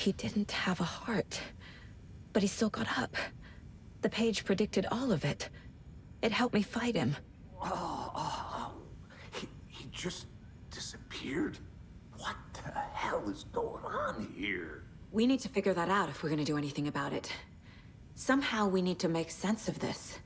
He didn't have a heart, but he still got up. The page predicted all of it. It helped me fight him. He just disappeared? What the hell is going on here? We need to figure that out if we're gonna do anything about it. Somehow we need to make sense of this.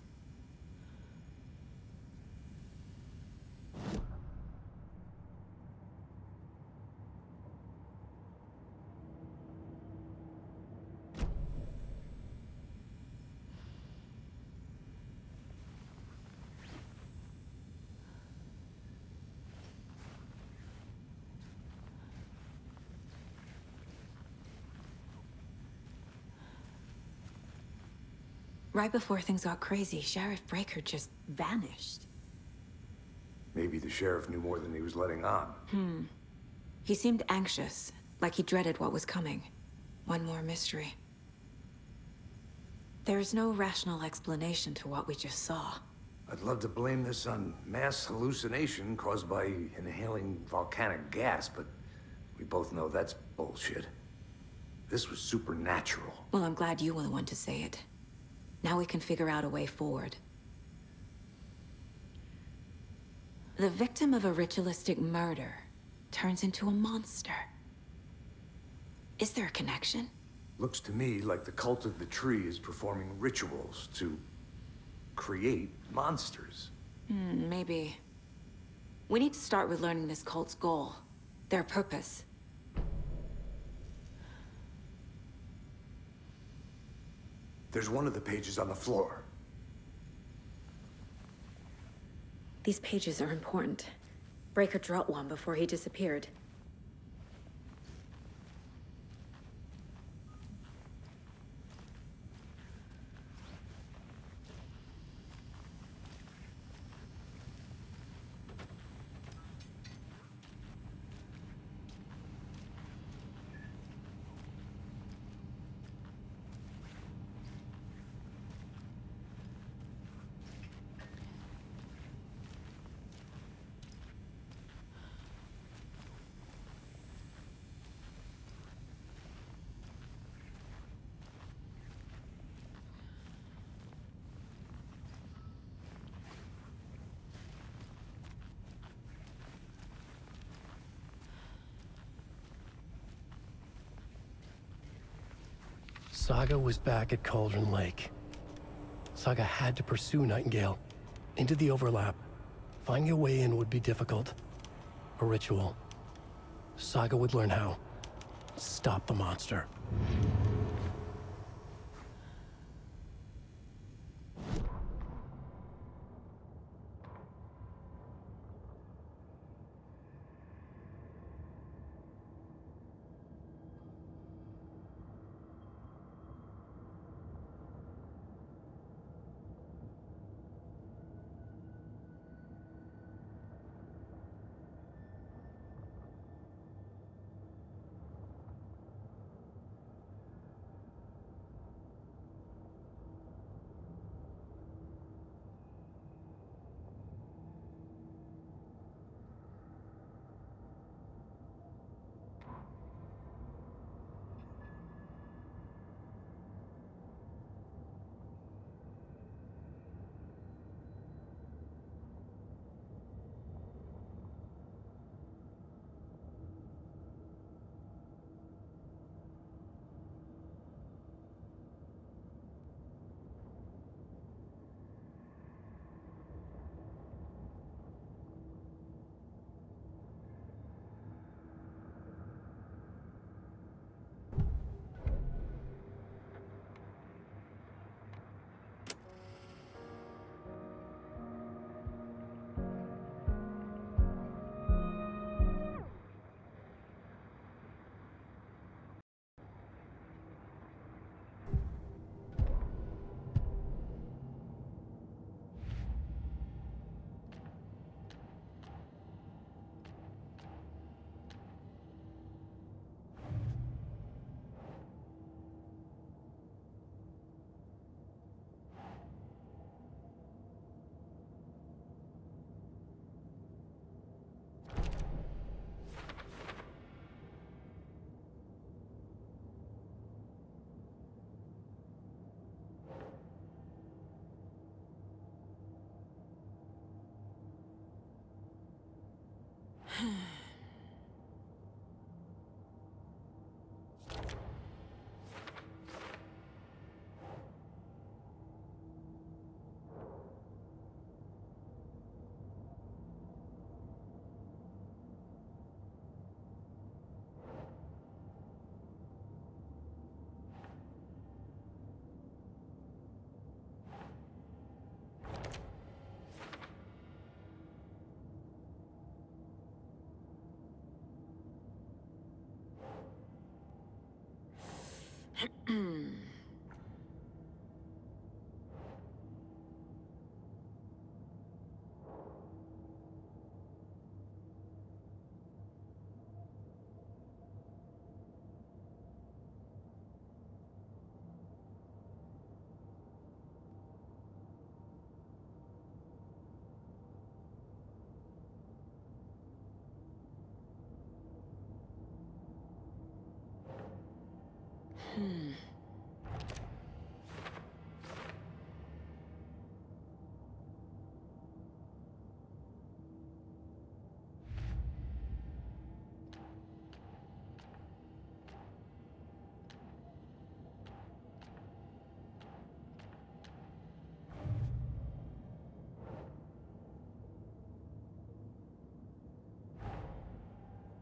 Right before things got crazy, Sheriff Breaker just vanished. Maybe the sheriff knew more than he was letting on. He seemed anxious, like he dreaded what was coming. One more mystery. There's no rational explanation to what we just saw. I'd love to blame this on mass hallucination caused by inhaling volcanic gas, but we both know that's bullshit. This was supernatural. Well, I'm glad you were the one to say it. Now we can figure out a way forward. The victim of a ritualistic murder turns into a monster. Is there a connection? Looks to me like the cult of the tree is performing rituals to create monsters. Maybe. We need to start with learning this cult's goal, their purpose. There's one of the pages on the floor. These pages are important. Breaker dropped one before he disappeared. Saga was back at Cauldron Lake. Saga had to pursue Nightingale. Into the overlap. Finding a way in would be difficult. A ritual. Saga would learn how. Stop the monster.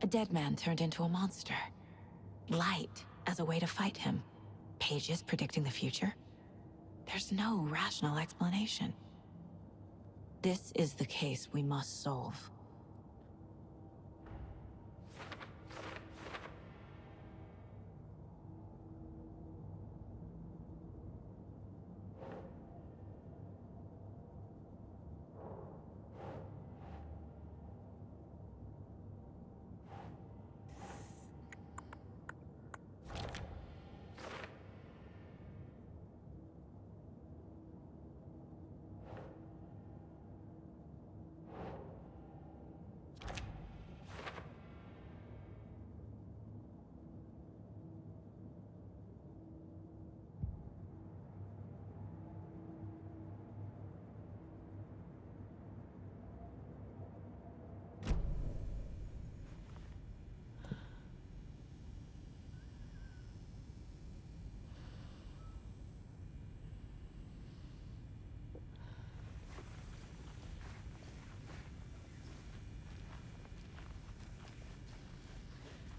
A dead man turned into a monster. Light as a way to fight him. Pages predicting the future? There's no rational explanation. This is the case we must solve.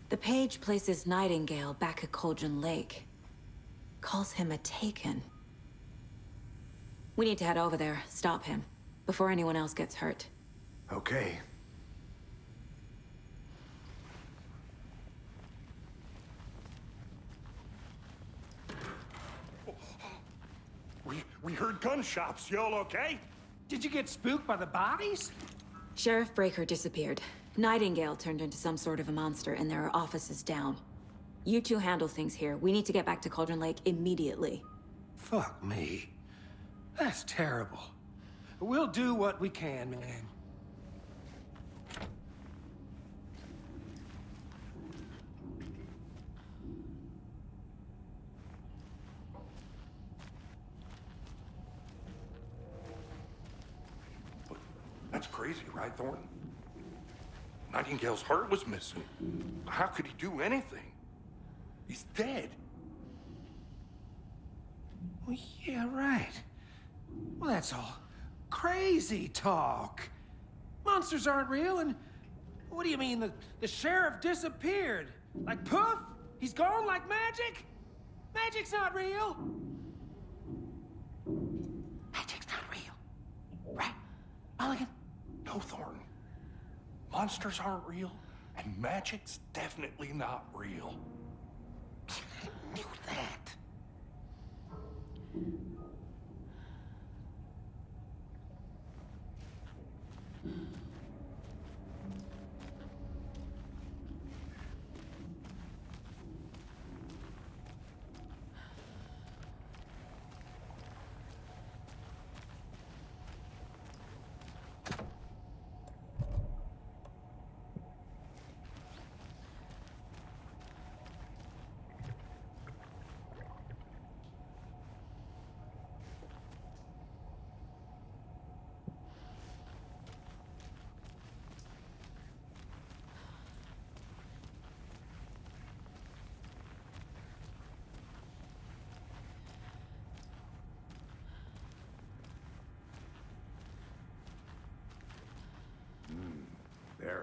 The page places Nightingale back at Cauldron Lake. Calls him a Taken. We need to head over there, stop him, before anyone else gets hurt. Okay. We heard gunshots. Y'all okay? Did you get spooked by the bodies? Sheriff Breaker disappeared. Nightingale turned into some sort of a monster, and there are offices down. You two handle things here. We need to get back to Cauldron Lake immediately. Fuck me. That's terrible. We'll do what we can, man. That's crazy, right, Thornton? Nightingale's heart was missing. How could he do anything? He's dead. Well, yeah, right. Well, that's all crazy talk. Monsters aren't real, and what do you mean the sheriff disappeared? Like poof? He's gone like magic? Magic's not real. Magic's not real. Right, Mulligan? No, Thornton. Monsters aren't real, and magic's definitely not real. I knew that.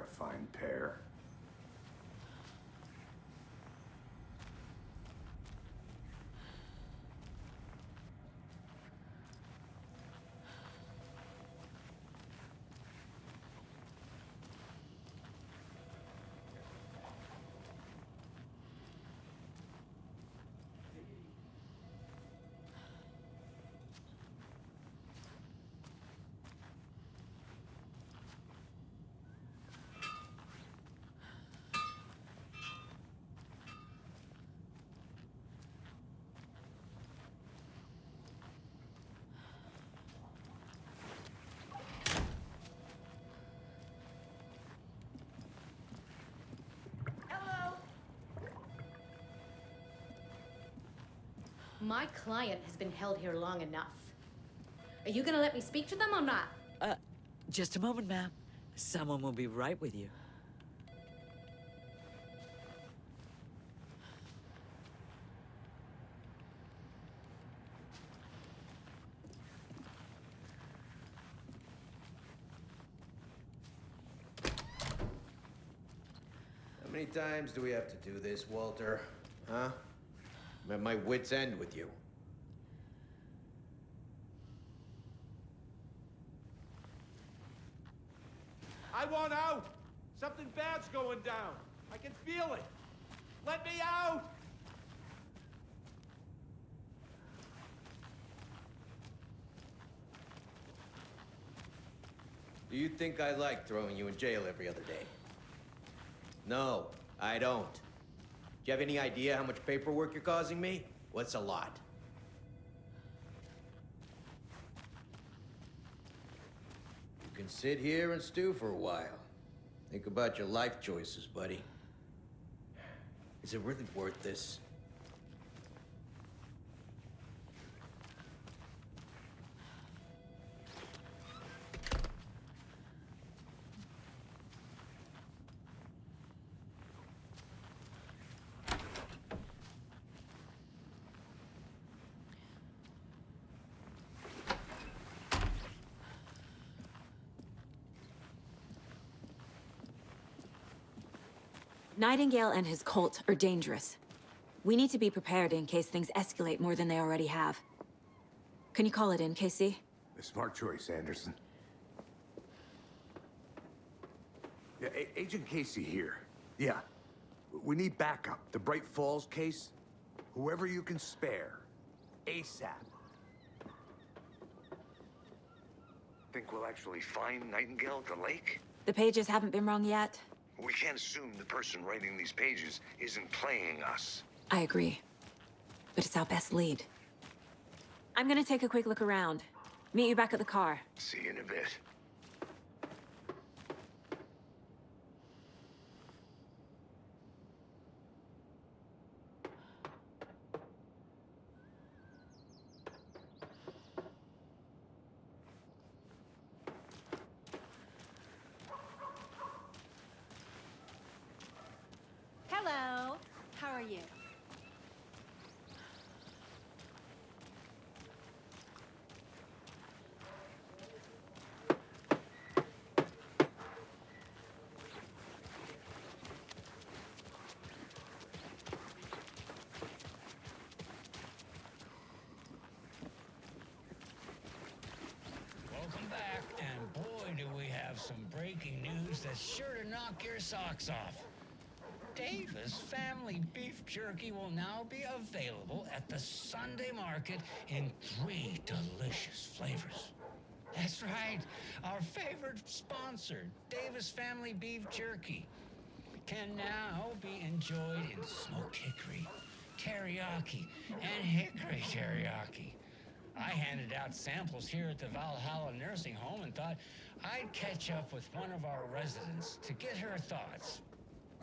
a fine pair. My client has been held here long enough. Are you gonna let me speak to them or not? Just a moment, ma'am. Someone will be right with you. How many times do we have to do this, Walter? Huh? I'm at my wit's end with you. I want out! Something bad's going down. I can feel it. Let me out! Do you think I like throwing you in jail every other day? No, I don't. Do you have any idea how much paperwork you're causing me? What's a lot? You can sit here and stew for a while. Think about your life choices, buddy. Is it really worth this? Nightingale and his cult are dangerous. We need to be prepared in case things escalate more than they already have. Can you call it in, KC? A smart choice, Anderson. Yeah, Agent Casey here. Yeah. We need backup. The Bright Falls case. Whoever you can spare. ASAP. Think we'll actually find Nightingale at the lake? The pages haven't been wrong yet. We can't assume the person writing these pages isn't playing us. I agree. But it's our best lead. I'm gonna take a quick look around. Meet you back at the car. See you in a bit. Hello. How are you? Welcome back, and boy, do we have some breaking news that's sure to knock your socks off. Davis Family Beef Jerky will now be available at the Sunday market in 3 delicious flavors. That's right, our favorite sponsor, Davis Family Beef Jerky, can now be enjoyed in smoked hickory, teriyaki, and hickory teriyaki. I handed out samples here at the Valhalla Nursing Home and thought I'd catch up with one of our residents to get her thoughts.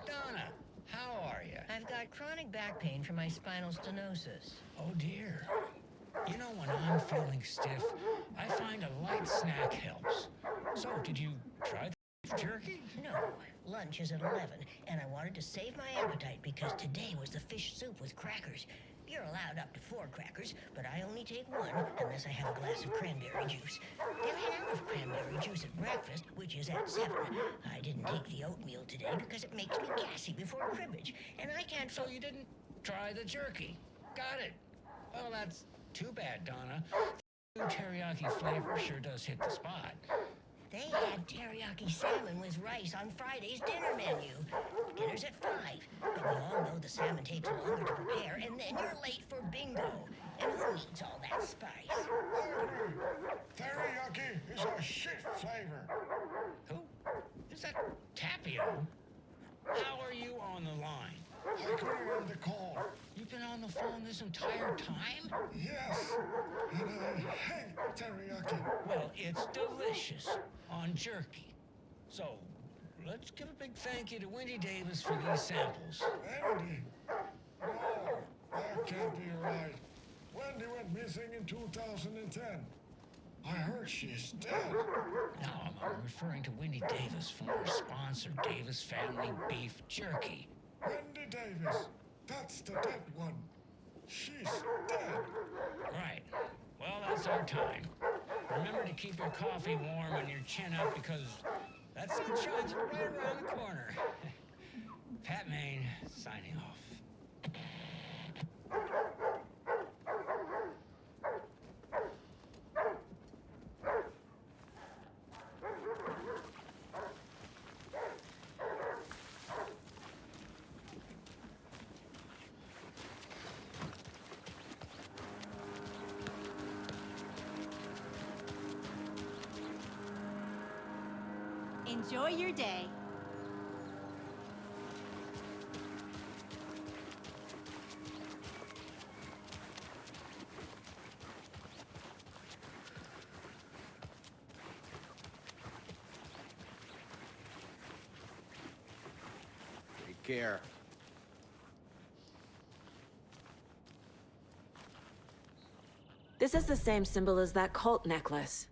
Donna, how are you? I've got chronic back pain from my spinal stenosis. Oh dear. You know, when I'm feeling stiff, I find a light snack helps. So, did you try the beef jerky? No, lunch is at 11, and I wanted to save my appetite because today was the fish soup with crackers. You're allowed up to 4 crackers, but I only take 1 unless I have a glass of cranberry juice. They're out of cranberry juice at breakfast, which is at 7. I didn't take the oatmeal today because it makes me gassy before cribbage, and I can't... So you didn't try the jerky. Got it. Well, that's too bad, Donna. The teriyaki flavor sure does hit the spot. They had teriyaki salmon with rice on Friday's dinner menu. Dinner's at 5, but we all know the salmon takes longer to prepare, and then you're late for bingo. And who needs all that spice? Teriyaki is a shit flavor. Who? Is that Tapio? How are you on the line? I couldn't end the call. You've been on the phone this entire time? Yes, and I hate teriyaki. Well, it's delicious on jerky. So, let's give a big thank you to Wendy Davis for these samples. Wendy? No, that can't be right. Wendy went missing in 2010. I heard she's dead. No, I'm referring to Wendy Davis from our sponsor, Davis Family Beef Jerky. Wendy Davis. That's the dead one. She's dead. Right. Well, that's our time. Remember to keep your coffee warm and your chin up because that sun shines right around the corner. Pat Maine, signing off. Enjoy your day. Take care. This is the same symbol as that cult necklace.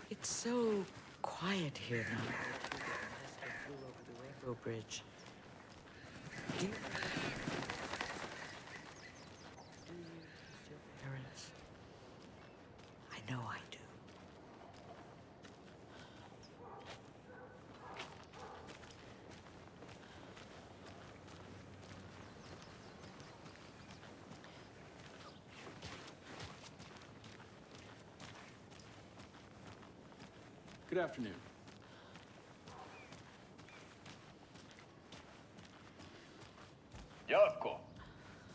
It's so quiet here now. As I flew over the rainbow bridge. Do you miss your parents? I know I do. Good afternoon. Yako,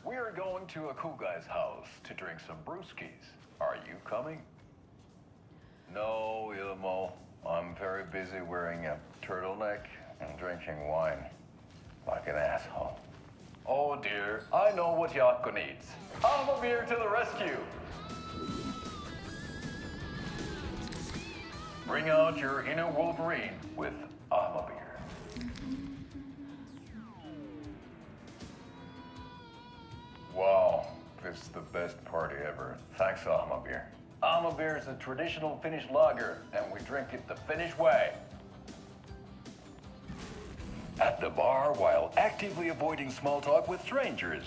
we're going to a cool guy's house to drink some brewskis. Are you coming? No, Ilmo. I'm very busy wearing a turtleneck and drinking wine like an asshole. Oh dear, I know what Yako needs. I'm a beer to the rescue. Bring out your inner Wolverine with Beer. Wow, this is the best party ever. Thanks, Beer. Beer is a traditional Finnish lager, and we drink it the Finnish way. At the bar while actively avoiding small talk with strangers.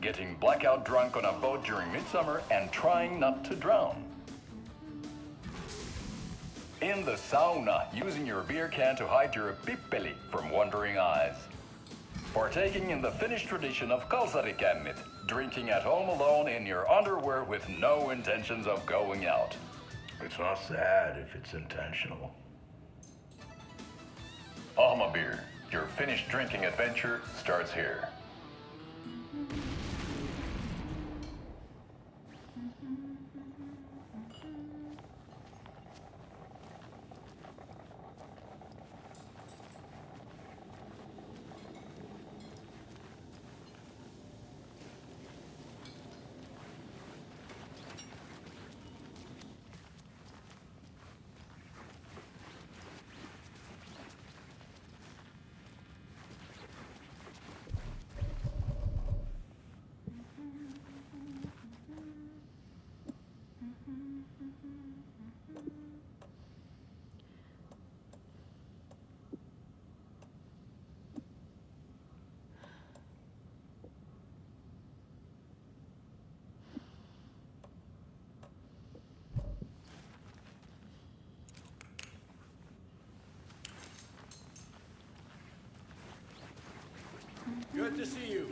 Getting blackout drunk on a boat during midsummer and trying not to drown. In the sauna, using your beer can to hide your pippeli from wandering eyes. Partaking in the Finnish tradition of kalsarikännit, drinking at home alone in your underwear with no intentions of going out. It's not sad if it's intentional. Alma Beer, your Finnish drinking adventure starts here. Good to see you.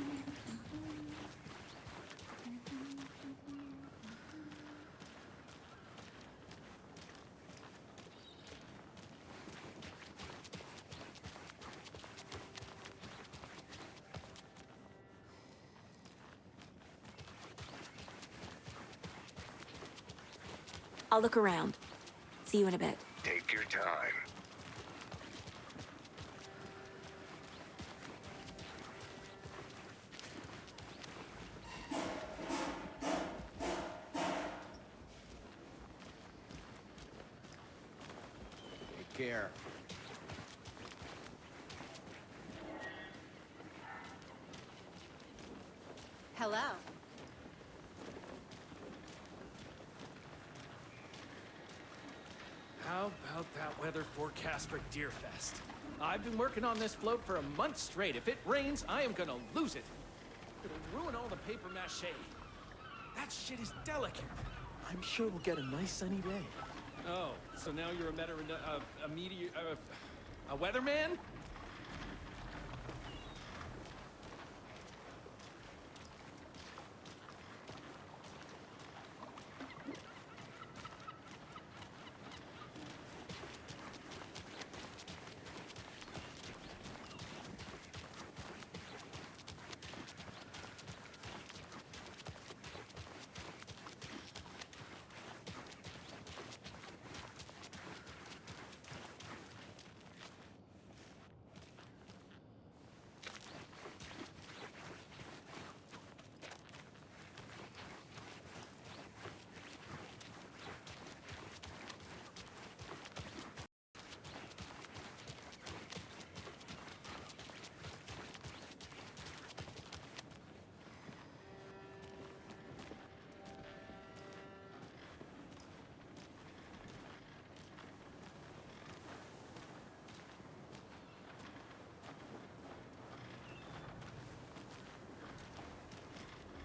I'll look around. See you in a bit. Take your time. Take care. Hello. How about that weather forecast for Deerfest? I've been working on this float for a month straight. If it rains, I am gonna lose it. It'll ruin all the paper mache. That shit is delicate. I'm sure we'll get a nice sunny day. Oh, so now you're a weatherman?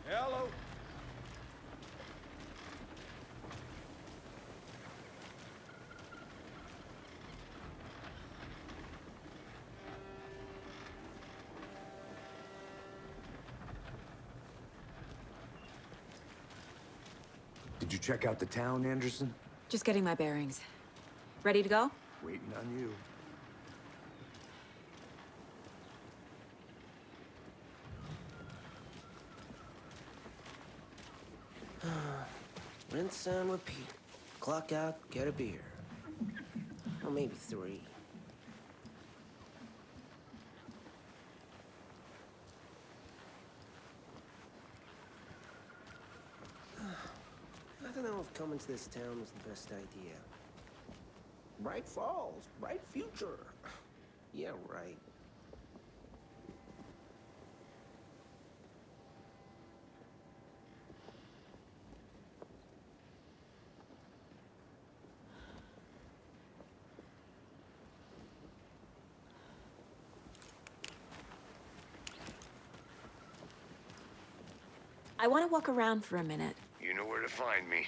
Hello. Did you check out the town, Anderson? Just getting my bearings. Ready to go? Waiting on you. Rinse and repeat. Clock out, get a beer. Or maybe 3. I don't know if coming to this town was the best idea. Bright Falls, bright future. Yeah, right. I want to walk around for a minute. You know where to find me.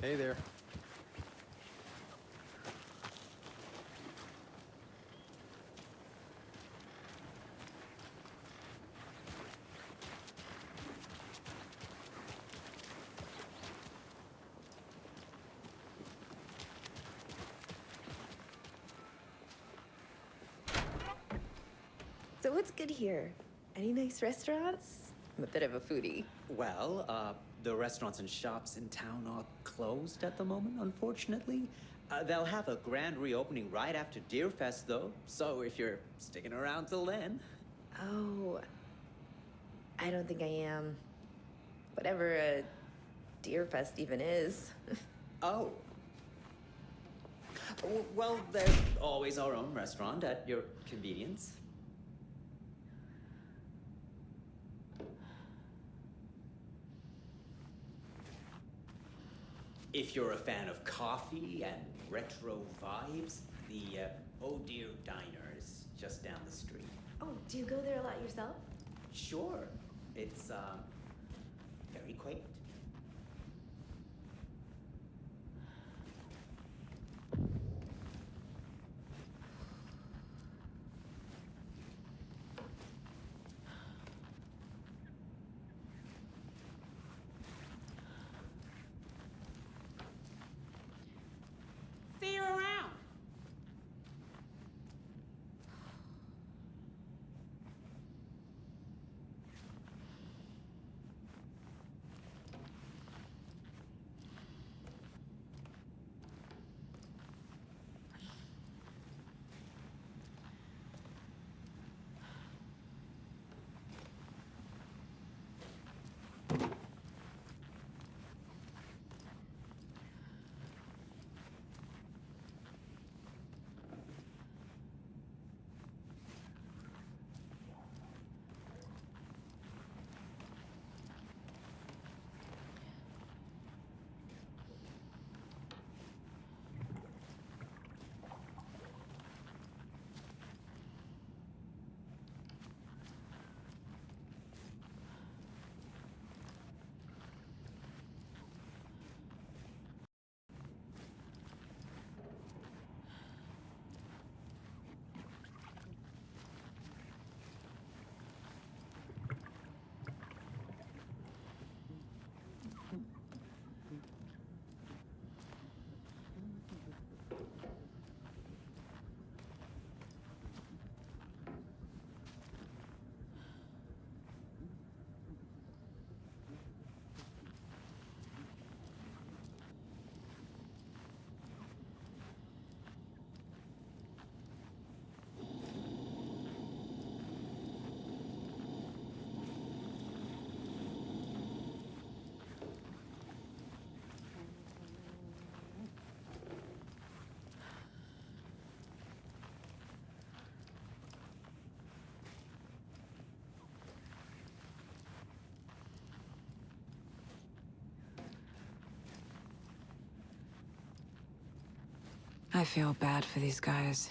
Hey there. So what's good here? Any nice restaurants? I'm a bit of a foodie. Well, the restaurants and shops in town are closed at the moment, unfortunately. They'll have a grand reopening right after Deerfest, though. So if you're sticking around till then. Oh, I don't think I am. Whatever a Deerfest even is. Oh. Well, there's always our own restaurant at your convenience. If you're a fan of coffee and retro vibes, the Oh Dear Diner is just down the street. Oh, do you go there a lot yourself? Sure. It's, very quaint. See you around. I feel bad for these guys.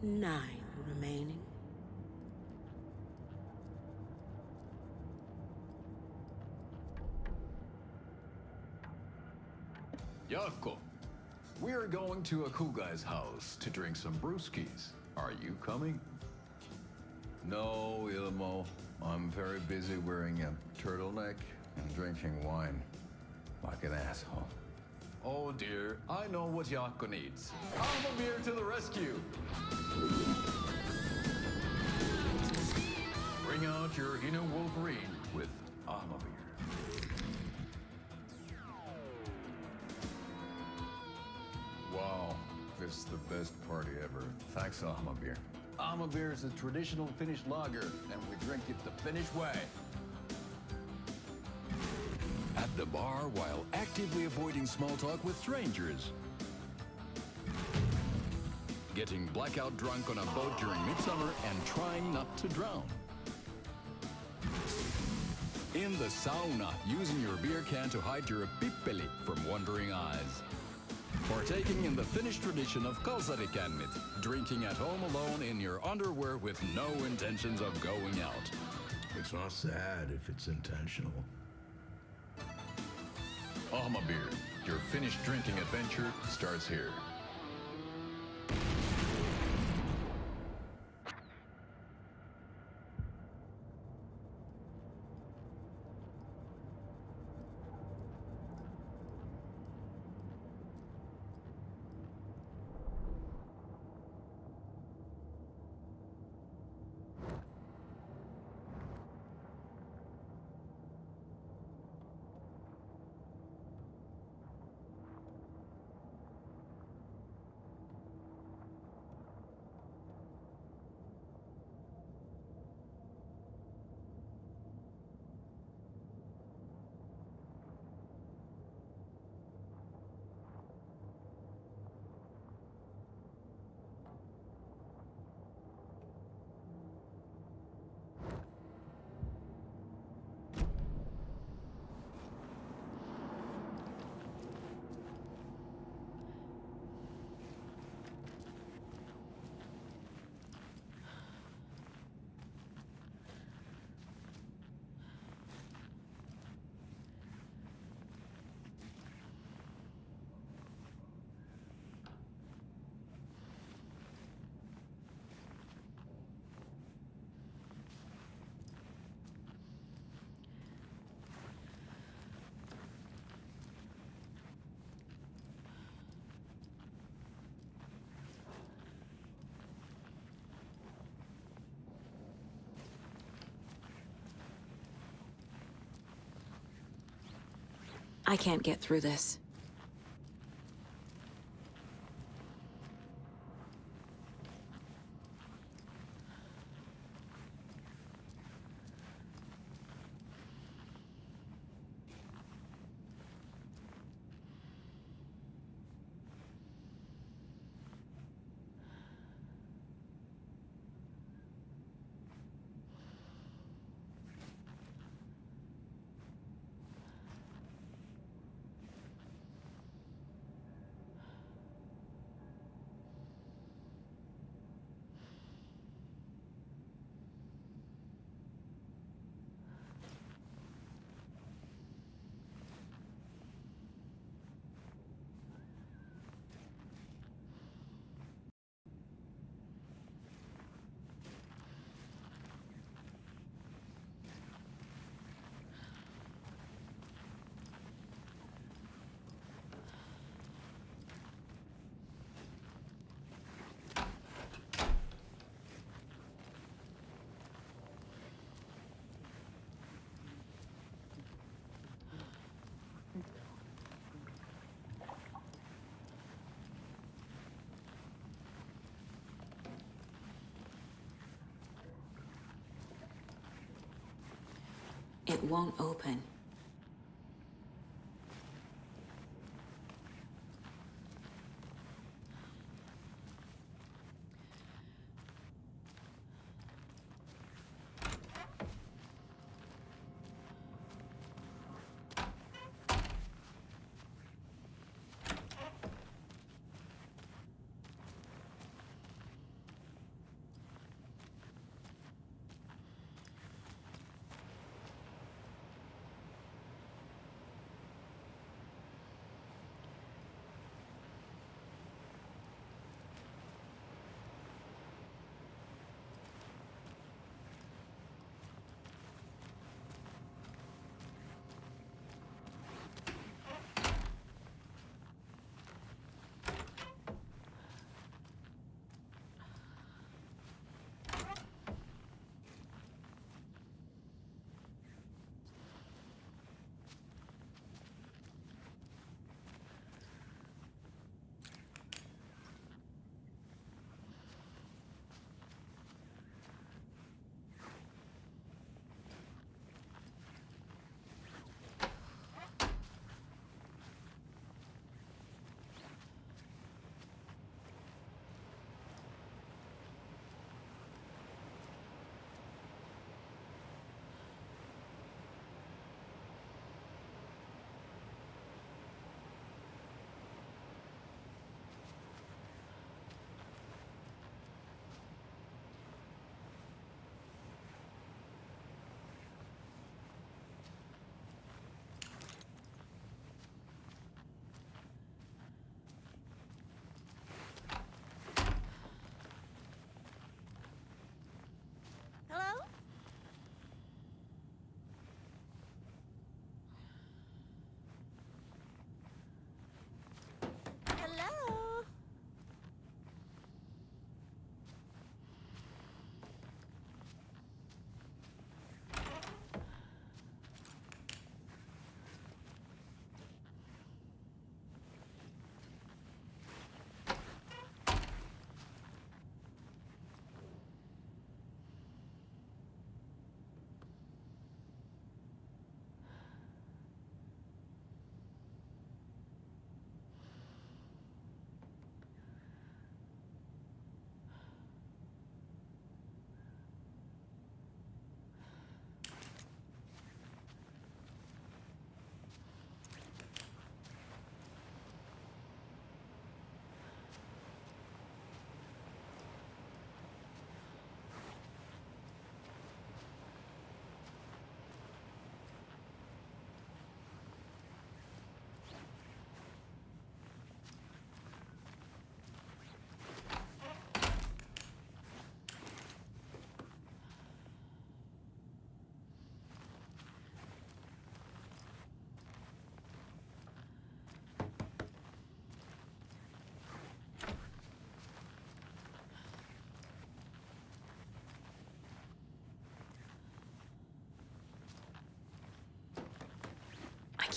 Nine remaining. Yako, we're going to a cool guy's house to drink some brewskis. Are you coming? No, Ilmo. I'm very busy wearing a turtleneck and drinking wine. Like an asshole. Oh dear, I know what Yako needs. I'm a beer to the rescue! Bring out your inner Wolverine with Armavir. Wow, this is the best party ever. Thanks, Armavir. Armavir is a traditional Finnish lager, and we drink it the Finnish way. At the bar while actively avoiding small talk with strangers. Getting blackout drunk on a boat during midsummer and trying not to drown. In the sauna, using your beer can to hide your pippeli from wandering eyes. Partaking in the Finnish tradition of kalsarikännit, drinking at home alone in your underwear with no intentions of going out. It's not sad if it's intentional. Ahma Beer, your Finnish drinking adventure starts here. I can't get through this. It won't open.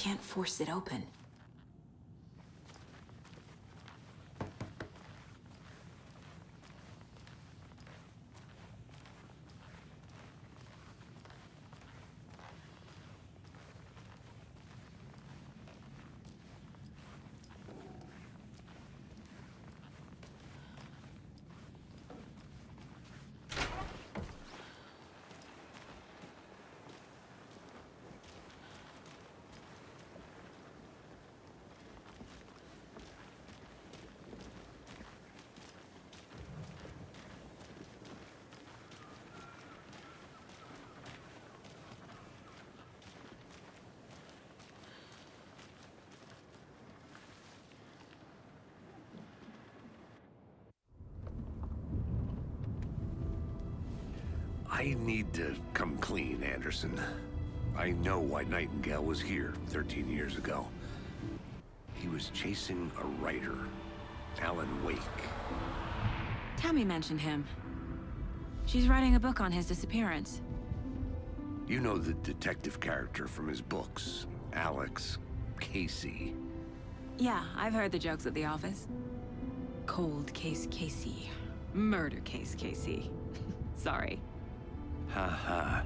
can't force it open. I need to come clean, Anderson. I know why Nightingale was here 13 years ago. He was chasing a writer, Alan Wake. Tammy mentioned him. She's writing a book on his disappearance. You know the detective character from his books, Alex Casey. Yeah, I've heard the jokes at the office. Cold case Casey. Murder case Casey. Sorry. Ha.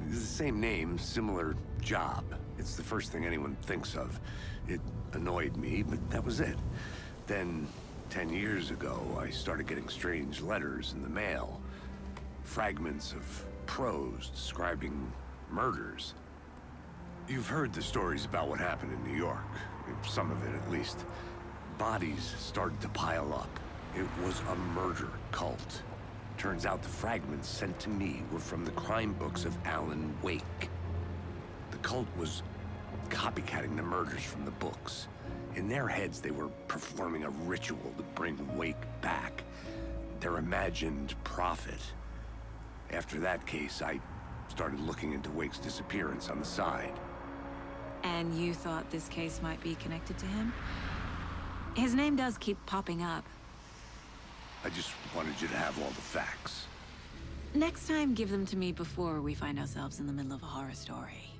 The same name, similar job. It's the first thing anyone thinks of. It annoyed me, but that was it. Then, 10 years ago, I started getting strange letters in the mail. Fragments of prose describing murders. You've heard the stories about what happened in New York. Some of it, at least. Bodies started to pile up. It was a murder cult. Turns out the fragments sent to me were from the crime books of Alan Wake. The cult was copycatting the murders from the books. In their heads, they were performing a ritual to bring Wake back. Their imagined prophet. After that case, I started looking into Wake's disappearance on the side. And you thought this case might be connected to him? His name does keep popping up. I just wanted you to have all the facts. Next time, give them to me before we find ourselves in the middle of a horror story.